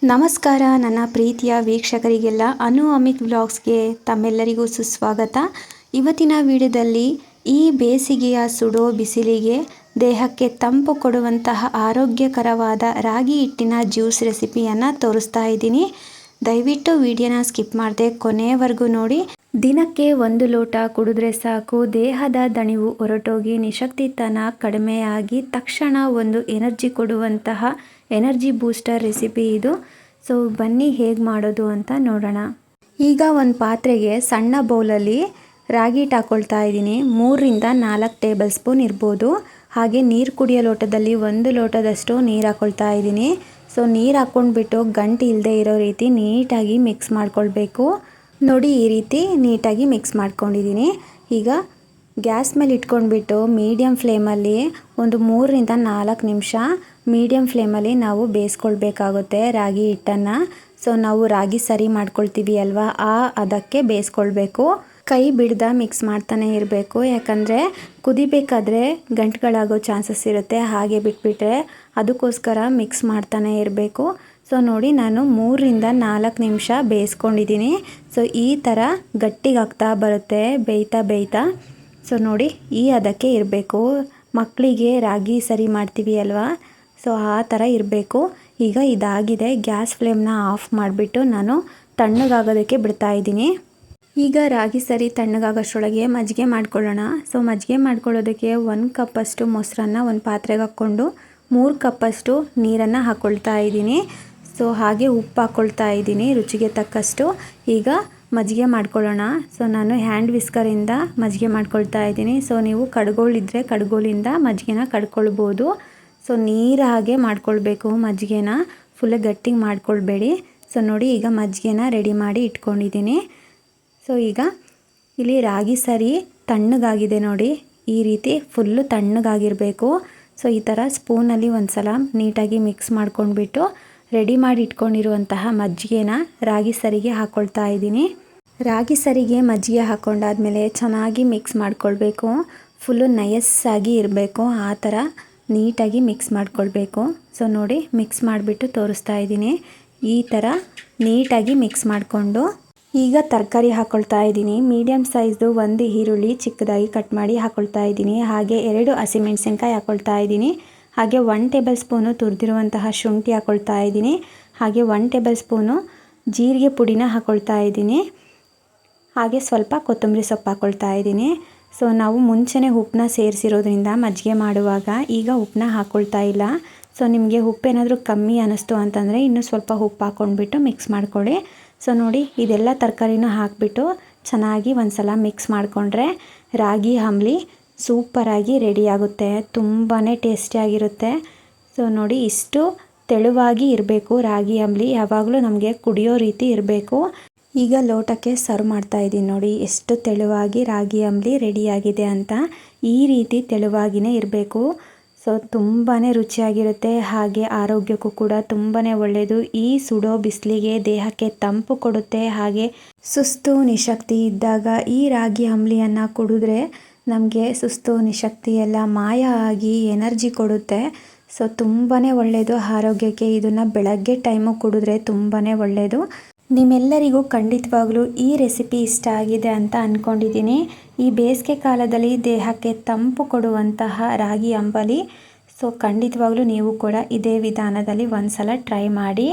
ನಮಸ್ಕಾರ ನನ್ನ ಪ್ರೀತಿಯ ವೀಕ್ಷಕರಿಗೆಲ್ಲ ಅನು ಅಮಿತ್ ವ್ಲಾಗ್ಸ್ಗೆ ತಮ್ಮೆಲ್ಲರಿಗೂ ಸುಸ್ವಾಗತ. ಇವತ್ತಿನ ವಿಡಿಯೋದಲ್ಲಿ ಈ ಬೇಸಿಗೆಯ ಸುಡೋ ಬಿಸಿಲಿಗೆ ದೇಹಕ್ಕೆ ತಂಪು ಕೊಡುವಂತಹ ಆರೋಗ್ಯಕರವಾದ ರಾಗಿ ಹಿಟ್ಟಿನ ಜ್ಯೂಸ್ ರೆಸಿಪಿಯನ್ನು ತೋರಿಸ್ತಾ ಇದ್ದೀನಿ. ದಯವಿಟ್ಟು ವಿಡಿಯೋನ ಸ್ಕಿಪ್ ಮಾಡದೆ ಕೊನೆಯವರೆಗೂ ನೋಡಿ. ದಿನಕ್ಕೆ 1 ಲೋಟ ಕುಡಿದ್ರೆ ಸಾಕು, ದೇಹದ ದಣಿವು ಹೊರಟೋಗಿ ನಿಶಕ್ತಿತನ ಕಡಿಮೆಯಾಗಿ ತಕ್ಷಣ ಒಂದು ಎನರ್ಜಿ ಕೊಡುವಂತಹ ಎನರ್ಜಿ ಬೂಸ್ಟರ್ ರೆಸಿಪಿ ಇದು. ಸೊ ಬನ್ನಿ ಹೇಗೆ ಮಾಡೋದು ಅಂತ ನೋಡೋಣ. ಈಗ ಒಂದು ಪಾತ್ರೆಗೆ ಸಣ್ಣ ಬೌಲಲ್ಲಿ ರಾಗಿ ಹಿಟ್ಟು ಹಾಕ್ಕೊಳ್ತಾ ಇದ್ದೀನಿ. 3ರಿಂದ 4 ಟೇಬಲ್ ಸ್ಪೂನ್ ಇರ್ಬೋದು. ಹಾಗೆ ನೀರು ಕುಡಿಯೋ ಲೋಟದಲ್ಲಿ 1 ಲೋಟದಷ್ಟು ನೀರು ಹಾಕ್ಕೊಳ್ತಾ ಇದ್ದೀನಿ. ಸೊ ನೀರು ಹಾಕ್ಕೊಂಡ್ಬಿಟ್ಟು ಗಂಟು ಇಲ್ಲದೆ ಇರೋ ರೀತಿ ನೀಟಾಗಿ ಮಿಕ್ಸ್ ಮಾಡ್ಕೊಳ್ಬೇಕು. ನೋಡಿ, ಈ ರೀತಿ ನೀಟಾಗಿ ಮಿಕ್ಸ್ ಮಾಡ್ಕೊಂಡಿದ್ದೀನಿ. ಈಗ ಗ್ಯಾಸ್ ಮೇಲೆ ಇಟ್ಕೊಂಡ್ಬಿಟ್ಟು ಮೀಡಿಯಮ್ ಫ್ಲೇಮಲ್ಲಿ ಒಂದು 3ರಿಂದ 4 ನಿಮಿಷ ಮೀಡಿಯಮ್ ಫ್ಲೇಮಲ್ಲಿ ನಾವು ಬೇಯಿಸ್ಕೊಳ್ಬೇಕಾಗುತ್ತೆ ರಾಗಿ ಹಿಟ್ಟನ್ನು. ಸೊ ನಾವು ರಾಗಿ ಸರಿ ಮಾಡ್ಕೊಳ್ತೀವಿ ಅಲ್ವಾ, ಅದಕ್ಕೆ ಬೇಯಿಸ್ಕೊಳ್ಬೇಕು. ಕೈ ಬಿಡ್ದ ಮಿಕ್ಸ್ ಮಾಡ್ತಾನೆ ಇರಬೇಕು, ಯಾಕಂದರೆ ಕುದಿಬೇಕಾದ್ರೆ ಗಂಟುಗಳಾಗೋ ಚಾನ್ಸಸ್ ಇರುತ್ತೆ. ಹಾಗೆ ಬಿಟ್ಬಿಟ್ರೆ ಅದಕ್ಕೋಸ್ಕರ ಮಿಕ್ಸ್ ಮಾಡ್ತಾನೆ ಇರಬೇಕು. ಸೊ ನೋಡಿ, ನಾನು 3ರಿಂದ 4 ನಿಮಿಷ ಬೇಯಿಸ್ಕೊಂಡಿದ್ದೀನಿ. ಸೊ ಈ ಥರ ಗಟ್ಟಿಗಾಗ್ತಾ ಬರುತ್ತೆ ಬೇಯ್ತಾ. ಸೊ ನೋಡಿ, ಈ ಅದಕ್ಕೆ ಇರಬೇಕು. ಮಕ್ಕಳಿಗೆ ರಾಗಿ ಸರಿ ಮಾಡ್ತೀವಿ ಅಲ್ವಾ, ಸೊ ಆ ಥರ ಇರಬೇಕು. ಈಗ ಇದಾಗಿದೆ. ಗ್ಯಾಸ್ ಫ್ಲೇಮ್ನ ಆಫ್ ಮಾಡಿಬಿಟ್ಟು ನಾನು ತಣ್ಣಗಾಗೋದಕ್ಕೆ ಬಿಡ್ತಾಯಿದ್ದೀನಿ. ಈಗ ರಾಗಿ ಸರಿ ತಣ್ಣಗಾಗೋಷ್ಟರೊಳಗೆ ಮಜ್ಜಿಗೆ ಮಾಡ್ಕೊಳ್ಳೋಣ. ಸೊ ಮಜ್ಜಿಗೆ ಮಾಡ್ಕೊಳ್ಳೋದಕ್ಕೆ 1 ಕಪ್ಪಷ್ಟು ಮೊಸರನ್ನ ಒಂದು ಪಾತ್ರೆಗೆ ಹಾಕ್ಕೊಂಡು 3 ಕಪ್ಪಷ್ಟು ನೀರನ್ನು ಹಾಕ್ಕೊಳ್ತಾ ಇದ್ದೀನಿ. ಸೊ ಹಾಗೆ ಉಪ್ಪು ಹಾಕ್ಕೊಳ್ತಾ ಇದ್ದೀನಿ ರುಚಿಗೆ ತಕ್ಕಷ್ಟು. ಈಗ ಮಜ್ಜಿಗೆ ಮಾಡ್ಕೊಳ್ಳೋಣ. ಸೊ ನಾನು ಹ್ಯಾಂಡ್ ವಿಸ್ಕರಿಂದ ಮಜ್ಜಿಗೆ ಮಾಡ್ಕೊಳ್ತಾ ಇದ್ದೀನಿ. ಸೊ ನೀವು ಕಡ್ಗೋಲಿದ್ದರೆ ಕಡ್ಗೋಲಿಂದ ಮಜ್ಜಿಗೆನ ಕಡ್ಕೊಳ್ಬೋದು. ಸೊ ನೀರು ಹಾಗೆ ಮಾಡ್ಕೊಳ್ಬೇಕು, ಮಜ್ಜಿಗೆನ ಫುಲ್ ಗಟ್ಟಿಗೆ ಮಾಡ್ಕೊಳ್ಬೇಡಿ. ಸೊ ನೋಡಿ, ಈಗ ಮಜ್ಜಿಗೆನ ರೆಡಿ ಮಾಡಿ ಇಟ್ಕೊಂಡಿದ್ದೀನಿ. ಸೊ ಈಗ ಇಲ್ಲಿ ರಾಗಿ ಸರಿ ತಣ್ಣಗಾಗಿದೆ ನೋಡಿ, ಈ ರೀತಿ ಫುಲ್ಲು ತಣ್ಣಗಾಗಿರಬೇಕು. ಸೊ ಈ ಥರ ಸ್ಪೂನಲ್ಲಿ ಒಂದು ಸಲ ನೀಟಾಗಿ ಮಿಕ್ಸ್ ಮಾಡ್ಕೊಂಡ್ಬಿಟ್ಟು ರೆಡಿ ಮಾಡಿ ಇಟ್ಕೊಂಡಿರುವಂತಹ ಮಜ್ಜಿಗೆನ ರಾಗಿ ಸರಿಗೆ ಹಾಕ್ಕೊಳ್ತಾ ಇದ್ದೀನಿ. ರಾಗಿ ಸರಿಗೆ ಮಜ್ಜಿಗೆ ಹಾಕ್ಕೊಂಡಾದ್ಮೇಲೆ ಚೆನ್ನಾಗಿ ಮಿಕ್ಸ್ ಮಾಡ್ಕೊಳ್ಬೇಕು. ಫುಲ್ಲು ನಯಸ್ಸಾಗಿ ಇರಬೇಕು, ಆ ಥರ ನೀಟಾಗಿ ಮಿಕ್ಸ್ ಮಾಡ್ಕೊಳ್ಬೇಕು. ಸೊ ನೋಡಿ, ಮಿಕ್ಸ್ ಮಾಡಿಬಿಟ್ಟು ತೋರಿಸ್ತಾ ಇದ್ದೀನಿ. ಈ ಥರ ನೀಟಾಗಿ ಮಿಕ್ಸ್ ಮಾಡಿಕೊಂಡು ಈಗ ತರಕಾರಿ ಹಾಕ್ಕೊಳ್ತಾ ಇದ್ದೀನಿ. ಮೀಡಿಯಮ್ ಸೈಜ್ದು 1 ಈರುಳ್ಳಿ ಚಿಕ್ಕದಾಗಿ ಕಟ್ ಮಾಡಿ ಹಾಕ್ಕೊಳ್ತಾ ಇದ್ದೀನಿ. ಹಾಗೆ 2 ಹಸಿಮೆಣಸಿನ್ಕಾಯಿ ಹಾಕ್ಕೊಳ್ತಾ ಇದ್ದೀನಿ. ಹಾಗೆ 1 ಟೇಬಲ್ ಸ್ಪೂನು ತುರಿದಿರುವಂತಹ ಶುಂಠಿ ಹಾಕ್ಕೊಳ್ತಾ ಇದ್ದೀನಿ. ಹಾಗೆ 1 ಟೇಬಲ್ ಸ್ಪೂನು ಜೀರಿಗೆ ಪುಡಿನ ಹಾಕ್ಕೊಳ್ತಾ ಇದ್ದೀನಿ. ಹಾಗೆ ಸ್ವಲ್ಪ ಕೊತ್ತಂಬರಿ ಸೊಪ್ಪು ಹಾಕ್ಕೊಳ್ತಾ ಇದ್ದೀನಿ. ಸೊ ನಾವು ಮುಂಚೆನೇ ಉಪ್ಪನ್ನ ಸೇರಿಸಿರೋದ್ರಿಂದ ಮಜ್ಜಿಗೆ ಮಾಡುವಾಗ ಈಗ ಉಪ್ಪನ್ನ ಹಾಕ್ಕೊಳ್ತಾ ಇಲ್ಲ. ಸೊ ನಿಮಗೆ ಉಪ್ಪೇನಾದರೂ ಕಮ್ಮಿ ಅನ್ನಿಸ್ತು ಅಂತಂದರೆ ಇನ್ನೂ ಸ್ವಲ್ಪ ಉಪ್ಪು ಹಾಕ್ಕೊಂಡ್ಬಿಟ್ಟು ಮಿಕ್ಸ್ ಮಾಡ್ಕೊಳ್ಳಿ. ಸೊ ನೋಡಿ, ಇದೆಲ್ಲ ತರಕಾರಿನ ಹಾಕಿಬಿಟ್ಟು ಚೆನ್ನಾಗಿ ಒಂದು ಸಲ ಮಿಕ್ಸ್ ಮಾಡಿಕೊಂಡ್ರೆ ರಾಗಿ ಅಂಬಲಿ ಸೂಪರಾಗಿ ರೆಡಿಯಾಗುತ್ತೆ. ತುಂಬಾ ಟೇಸ್ಟಿಯಾಗಿರುತ್ತೆ. ಸೊ ನೋಡಿ, ಇಷ್ಟು ತೆಳುವಾಗಿ ಇರಬೇಕು ರಾಗಿ ಅಂಬಲಿ, ಯಾವಾಗಲೂ ನಮಗೆ ಕುಡಿಯೋ ರೀತಿ ಇರಬೇಕು. ಈಗ ಲೋಟಕ್ಕೆ ಸರ್ವ್ ಮಾಡ್ತಾ ಇದ್ದೀನಿ. ನೋಡಿ ಎಷ್ಟು ತೆಳುವಾಗಿ ರಾಗಿ ಅಂಬಲಿ ರೆಡಿಯಾಗಿದೆ ಅಂತ. ಈ ರೀತಿ ತೆಳುವಾಗಿಯೇ ಇರಬೇಕು. ಸೊ ತುಂಬಾ ರುಚಿಯಾಗಿರುತ್ತೆ. ಹಾಗೆ ಆರೋಗ್ಯಕ್ಕೂ ಕೂಡ ತುಂಬಾ ಒಳ್ಳೆಯದು. ಈ ಸುಡೋ ಬಿಸಿಲಿಗೆ ದೇಹಕ್ಕೆ ತಂಪು ಕೊಡುತ್ತೆ. ಹಾಗೆ ಸುಸ್ತು ನಿಶಕ್ತಿ ಇದ್ದಾಗ ಈ ರಾಗಿ ಅಂಬಲಿಯನ್ನು ಕುಡಿದ್ರೆ ನಮಗೆ ಸುಸ್ತು ನಿಶಕ್ತಿ ಎಲ್ಲ ಮಾಯ ಆಗಿ ಎನರ್ಜಿ ಕೊಡುತ್ತೆ. ಸೊ ತುಂಬಾ ಒಳ್ಳೆಯದು ಆರೋಗ್ಯಕ್ಕೆ. ಇದನ್ನು ಬೆಳಗ್ಗೆ ಟೈಮು ಕುಡಿದ್ರೆ ತುಂಬಾ ಒಳ್ಳೆಯದು. ನಿಮ್ಮೆಲ್ಲರಿಗೂ ಖಂಡಿತವಾಗ್ಲೂ ಈ ರೆಸಿಪಿ ಇಷ್ಟ ಆಗಿದೆ ಅಂತ ಅಂದ್ಕೊಂಡಿದ್ದೀನಿ. ಈ ಬೇಸಿಗೆ ಕಾಲದಲ್ಲಿ ದೇಹಕ್ಕೆ ತಂಪು ಕೊಡುವಂತಹ ರಾಗಿ ಅಂಬಲಿ. ಸೊ ಖಂಡಿತವಾಗ್ಲೂ ನೀವು ಕೂಡ ಇದೇ ವಿಧಾನದಲ್ಲಿ ಒಂದು ಸಲ ಟ್ರೈ ಮಾಡಿ.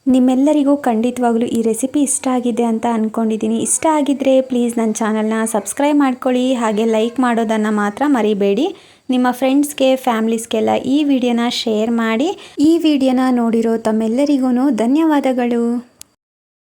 ನಿಮ್ಮೆಲ್ಲರಿಗೂ ಖಂಡಿತವಾಗ್ಲೂ ಈ ರೆಸಿಪಿ ಇಷ್ಟ ಆಗಿದೆ ಅಂತ ಅಂದ್ಕೊಂಡಿದ್ದೀನಿ. ಇಷ್ಟ ಆಗಿದ್ದರೆ ಪ್ಲೀಸ್ ನನ್ನ ಚಾನಲ್ನ ಸಬ್ಸ್ಕ್ರೈಬ್ ಮಾಡ್ಕೊಳ್ಳಿ. ಹಾಗೆ ಲೈಕ್ ಮಾಡೋದನ್ನು ಮಾತ್ರ ಮರಿಬೇಡಿ. ನಿಮ್ಮ ಫ್ರೆಂಡ್ಸ್ಗೆ ಫ್ಯಾಮ್ಲೀಸ್ಗೆಲ್ಲ ಈ ವಿಡಿಯೋನ ಶೇರ್ ಮಾಡಿ. ಈ ವಿಡಿಯೋನ ನೋಡಿರೋ ತಮ್ಮೆಲ್ಲರಿಗೂ ಧನ್ಯವಾದಗಳು.